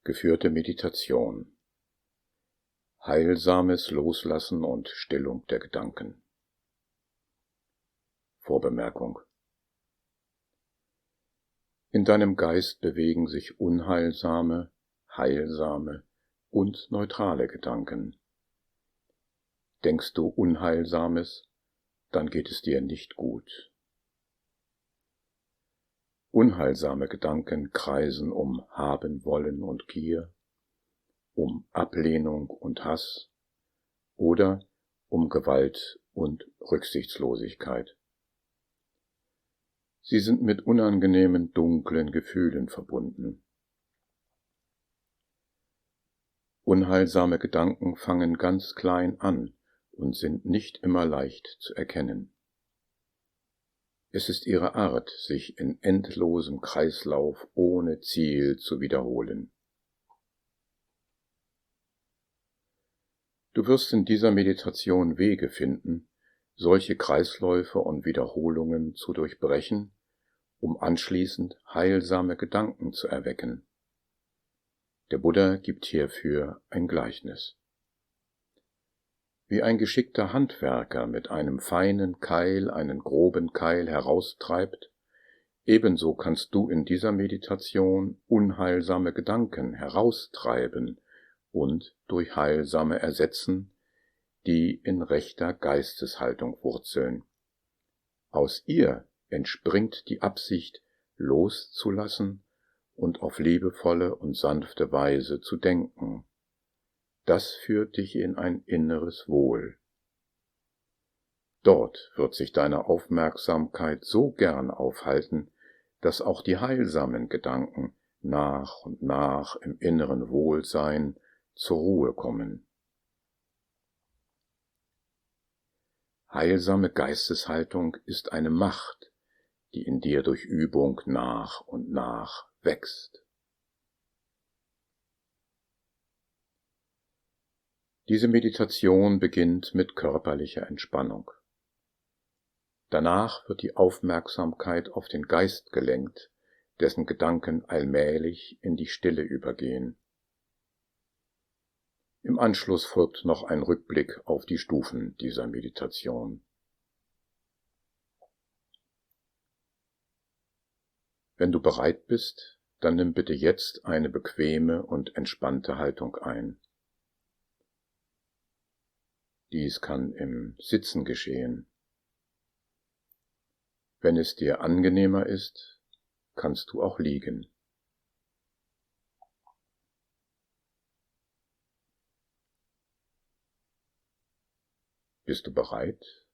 Geführte Meditation. Heilsames Loslassen und Stillung der Gedanken. Vorbemerkung. In deinem Geist bewegen sich unheilsame, heilsame und neutrale Gedanken. Denkst du Unheilsames, dann geht es dir nicht gut. Unheilsame Gedanken kreisen um Haben wollen und Gier, um Ablehnung und Hass oder um Gewalt und Rücksichtslosigkeit. Sie sind mit unangenehmen, dunklen Gefühlen verbunden. Unheilsame Gedanken fangen ganz klein an und sind nicht immer leicht zu erkennen. Es ist ihre Art, sich in endlosem Kreislauf ohne Ziel zu wiederholen. Du wirst in dieser Meditation Wege finden, solche Kreisläufe und Wiederholungen zu durchbrechen, um anschließend heilsame Gedanken zu erwecken. Der Buddha gibt hierfür ein Gleichnis. Wie ein geschickter Handwerker mit einem feinen Keil einen groben Keil heraustreibt, ebenso kannst du in dieser Meditation unheilsame Gedanken heraustreiben und durch heilsame ersetzen, die in rechter Geisteshaltung wurzeln. Aus ihr entspringt die Absicht, loszulassen und auf liebevolle und sanfte Weise zu denken. Das führt dich in ein inneres Wohl. Dort wird sich deine Aufmerksamkeit so gern aufhalten, dass auch die heilsamen Gedanken nach und nach im inneren Wohlsein zur Ruhe kommen. Heilsame Geisteshaltung ist eine Macht, die in dir durch Übung nach und nach wächst. Diese Meditation beginnt mit körperlicher Entspannung. Danach wird die Aufmerksamkeit auf den Geist gelenkt, dessen Gedanken allmählich in die Stille übergehen. Im Anschluss folgt noch ein Rückblick auf die Stufen dieser Meditation. Wenn du bereit bist, dann nimm bitte jetzt eine bequeme und entspannte Haltung ein. Dies kann im Sitzen geschehen. Wenn es dir angenehmer ist, kannst du auch liegen. Bist du bereit?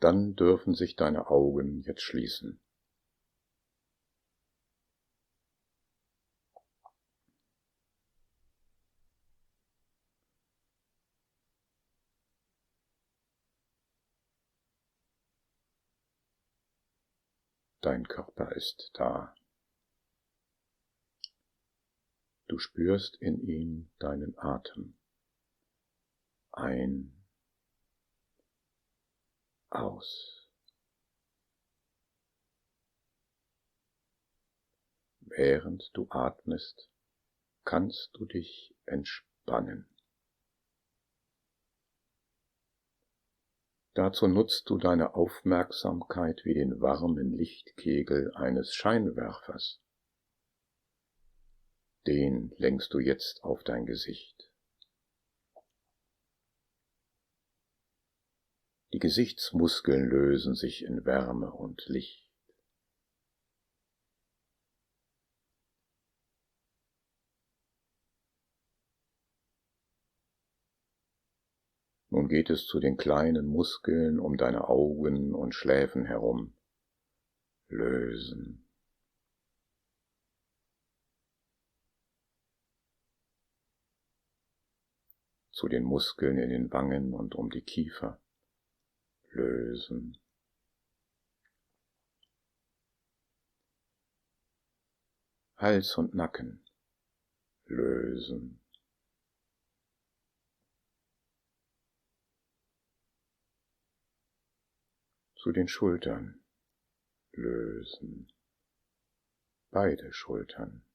Dann dürfen sich deine Augen jetzt schließen. Dein Körper ist da. Du spürst in ihm deinen Atem. Ein, aus. Während du atmest, kannst du dich entspannen. Dazu nutzt du deine Aufmerksamkeit wie den warmen Lichtkegel eines Scheinwerfers. Den lenkst du jetzt auf dein Gesicht. Die Gesichtsmuskeln lösen sich in Wärme und Licht. Nun geht es zu den kleinen Muskeln um deine Augen und Schläfen herum. Lösen. Zu den Muskeln in den Wangen und um die Kiefer. Lösen. Hals und Nacken. Lösen. Zu den Schultern. Lösen. Beide Schultern.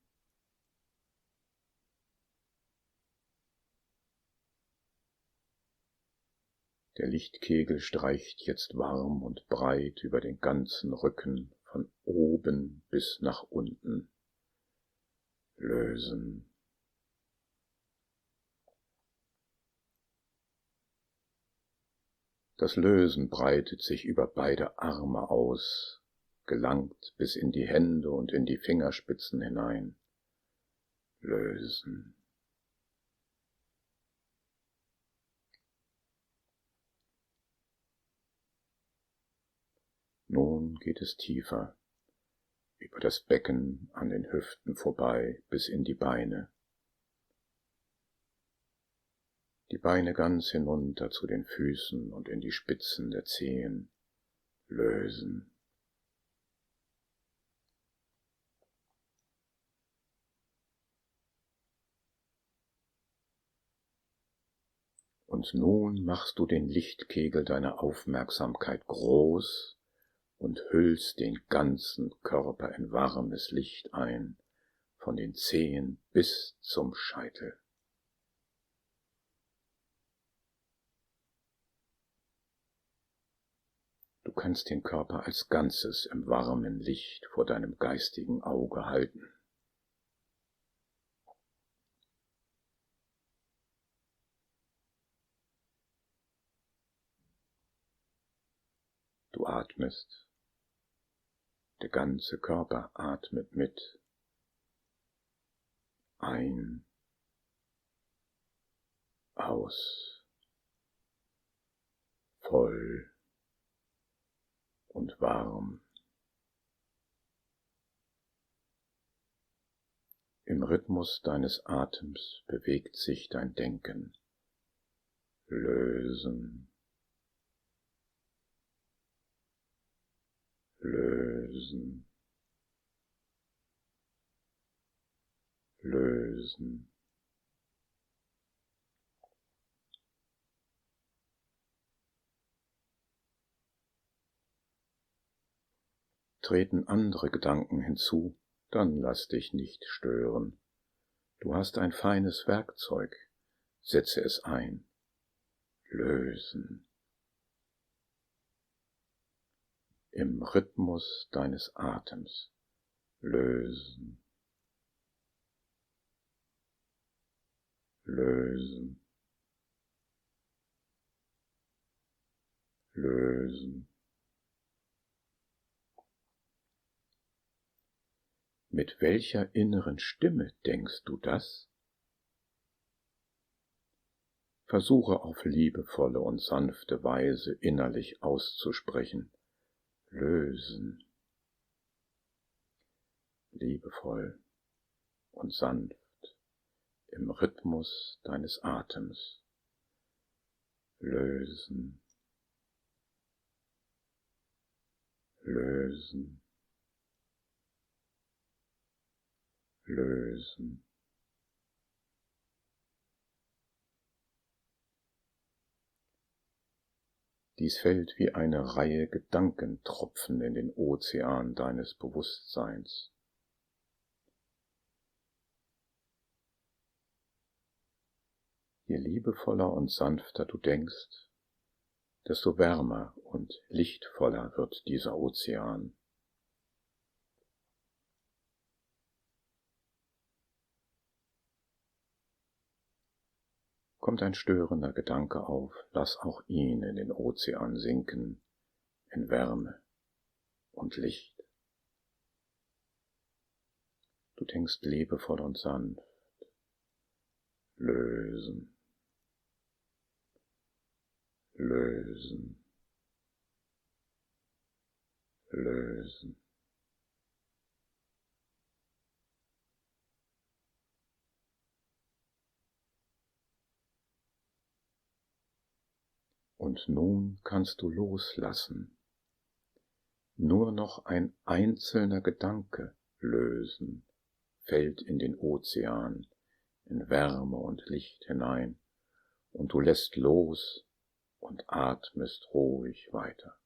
Der Lichtkegel streicht jetzt warm und breit über den ganzen Rücken, von oben bis nach unten. Lösen. Das Lösen breitet sich über beide Arme aus, gelangt bis in die Hände und in die Fingerspitzen hinein. Lösen. Nun geht es tiefer, über das Becken an den Hüften vorbei bis in die Beine. Die Beine ganz hinunter zu den Füßen und in die Spitzen der Zehen. Lösen. Und nun machst du den Lichtkegel deiner Aufmerksamkeit groß und hüllst den ganzen Körper in warmes Licht ein, von den Zehen bis zum Scheitel. Du kannst den Körper als Ganzes im warmen Licht vor deinem geistigen Auge halten. Du atmest, der ganze Körper atmet mit. Ein, aus, voll und warm. Im Rhythmus deines Atems bewegt sich dein Denken. Lösen, lösen, lösen. Treten andere Gedanken hinzu, dann lass dich nicht stören. Du hast ein feines Werkzeug, setze es ein. Lösen. Im Rhythmus deines Atems. Lösen. Lösen. Lösen. Mit welcher inneren Stimme denkst du das? Versuche auf liebevolle und sanfte Weise innerlich auszusprechen. Lösen. Liebevoll und sanft im Rhythmus deines Atems. Lösen. Lösen. Lösen. Dies fällt wie eine Reihe Gedankentropfen in den Ozean deines Bewusstseins. Je liebevoller und sanfter du denkst, desto wärmer und lichtvoller wird dieser Ozean. Kommt ein störender Gedanke auf, lass auch ihn in den Ozean sinken, in Wärme und Licht. Du denkst liebevoll und sanft. Lösen. Lösen. Lösen. Und nun kannst du loslassen. Nur noch ein einzelner Gedanke lösen, fällt in den Ozean, in Wärme und Licht hinein, und du lässt los und atmest ruhig weiter.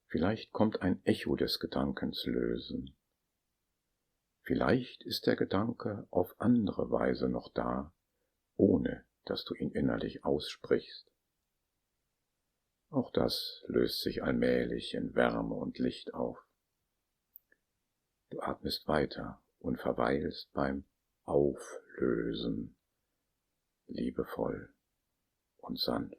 Vielleicht kommt ein Echo des Gedankens lösen. Vielleicht ist der Gedanke auf andere Weise noch da, ohne dass du ihn innerlich aussprichst. Auch das löst sich allmählich in Wärme und Licht auf. Du atmest weiter und verweilst beim Auflösen, liebevoll und sanft.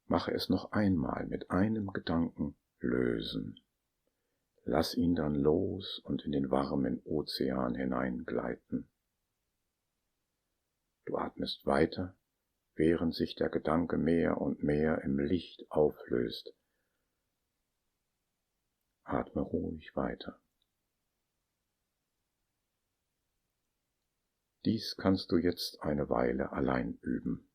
Mache es noch einmal mit einem Gedanken lösen. Lass ihn dann los und in den warmen Ozean hineingleiten. Du atmest weiter, während sich der Gedanke mehr und mehr im Licht auflöst. Atme ruhig weiter. Dies kannst du jetzt eine Weile allein üben.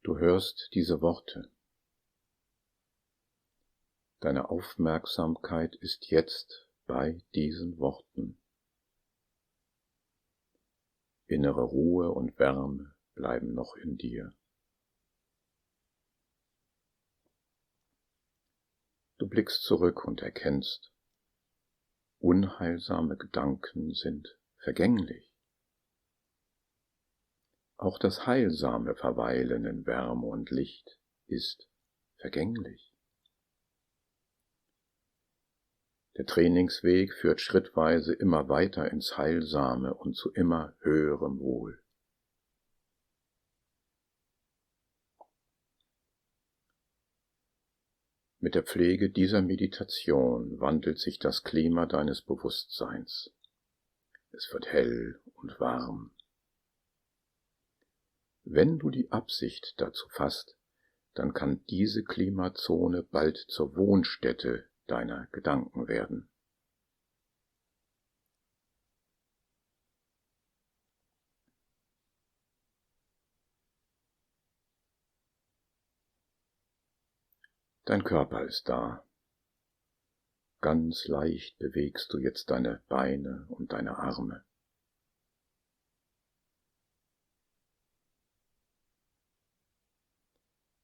Du hörst diese Worte. Deine Aufmerksamkeit ist jetzt bei diesen Worten. Innere Ruhe und Wärme bleiben noch in dir. Du blickst zurück und erkennst, unheilsame Gedanken sind vergänglich. Auch das heilsame Verweilen in Wärme und Licht ist vergänglich. Der Trainingsweg führt schrittweise immer weiter ins Heilsame und zu immer höherem Wohl. Mit der Pflege dieser Meditation wandelt sich das Klima deines Bewusstseins. Es wird hell und warm. Wenn du die Absicht dazu fasst, dann kann diese Klimazone bald zur Wohnstätte deiner Gedanken werden. Dein Körper ist da. Ganz leicht bewegst du jetzt deine Beine und deine Arme.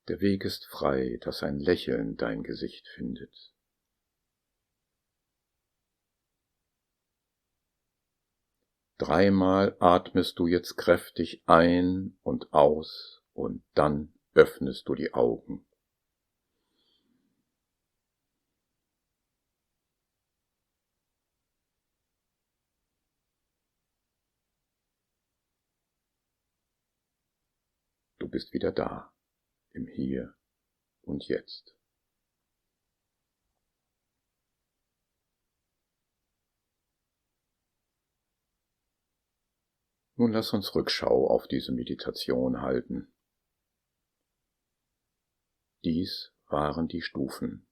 Der Weg ist frei, dass ein Lächeln dein Gesicht findet. Dreimal atmest du jetzt kräftig ein und aus und dann öffnest du die Augen. Du bist wieder da, im Hier und Jetzt. Nun lass uns Rückschau auf diese Meditation halten. Dies waren die Stufen.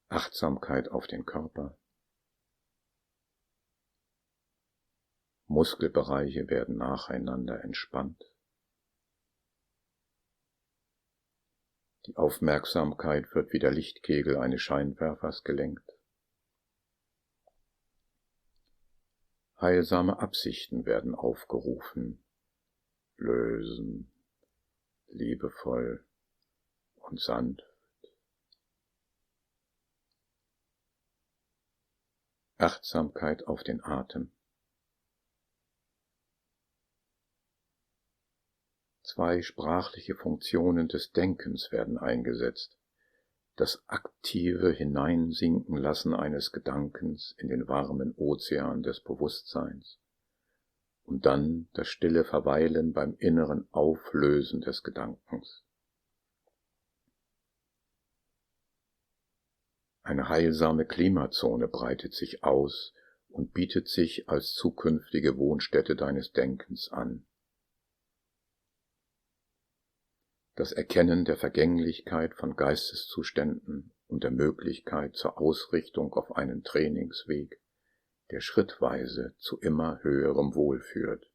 Achtsamkeit auf den Körper. Muskelbereiche werden nacheinander entspannt. Die Aufmerksamkeit wird wie der Lichtkegel eines Scheinwerfers gelenkt. Heilsame Absichten werden aufgerufen, lösen, liebevoll und sanft. Achtsamkeit auf den Atem. Zwei sprachliche Funktionen des Denkens werden eingesetzt. Das aktive Hineinsinken lassen eines Gedankens in den warmen Ozean des Bewusstseins und dann das stille Verweilen beim inneren Auflösen des Gedankens. Eine heilsame Klimazone breitet sich aus und bietet sich als zukünftige Wohnstätte deines Denkens an. Das Erkennen der Vergänglichkeit von Geisteszuständen und der Möglichkeit zur Ausrichtung auf einen Trainingsweg, der schrittweise zu immer höherem Wohl führt.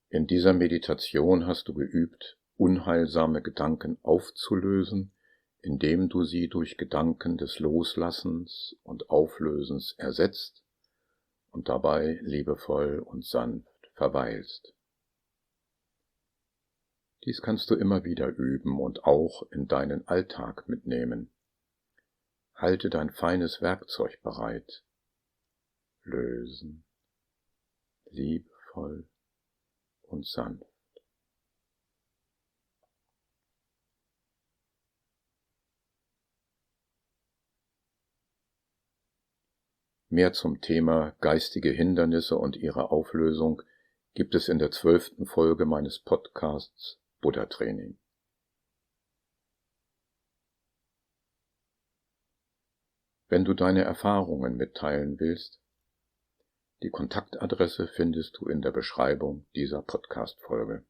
In dieser Meditation hast du geübt, unheilsame Gedanken aufzulösen, indem du sie durch Gedanken des Loslassens und Auflösens ersetzt und dabei liebevoll und sanft verweilst. Dies kannst du immer wieder üben und auch in deinen Alltag mitnehmen. Halte dein feines Werkzeug bereit. Lösen, liebevoll und sanft. Mehr zum Thema geistige Hindernisse und ihre Auflösung gibt es in der 12. Folge meines Podcasts Buddha Training. Wenn du deine Erfahrungen mitteilen willst, die Kontaktadresse findest du in der Beschreibung dieser Podcast-Folge.